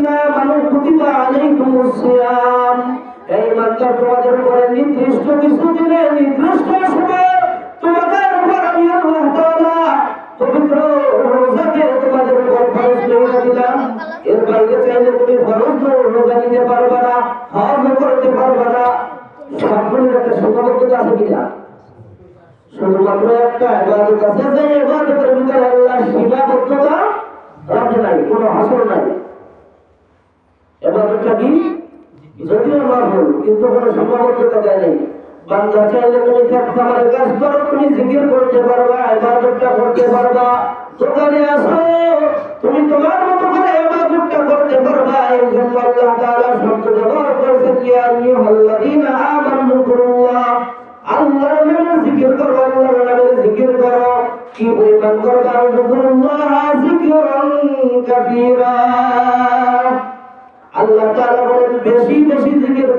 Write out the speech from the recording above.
আল্লাযীনা আমানু কুতিবা আলাইকুমুস সিয়াম, এই মাত্র তোমাদের উপরে নির্দিষ্ট কিছু দিনে নির্দিষ্ট সময় তোমাদের উপর আমি আল্লাহ তাআলা পবিত্র রোজাকে তোমাদের উপর ফরজ করে দিলাম। এর বাইরে চাইলে তুমি ফরজ রোজা নিতে পারবে না, হজ করতে পারবে না। সবগুলোর একটা সীমাবদ্ধতা আছে কিনা? শুধুমাত্র একটা ইবাদত আছে, যে ইবাদতের ভিতরে আল্লাহ সীমাবদ্ধতা রাখে নাই, কোনো হাসর নাই। ইবাদতটা কি? যদিও মাহফুল, কিন্তু কোনো সীমাবদ্ধতা দেয় নাই। বান্দা চাইলে তুমি খাবারের কাজ করো, তুমি জিকির করতে পারবা, ইবাদতটা করতে পারবা। দোকানে আসো, তুমি তোমার মতো করে ইবাদতটা করতে পারবা। এই জন্য আল্লাহ তাআলা শব্দ ব্যবহার করেছেন, ইয়া আইয়ুহাল্লাযীনা আমানু কুল্লাহ, আল্লাহর নামে জিকির করো, আল্লাহর নামে জিকির করো। কি পরিমাণ করবা? আল্লাহ যিকরান কাসীরা। আল্লাহ তাআলা বলেন বেশি বেশি জিকির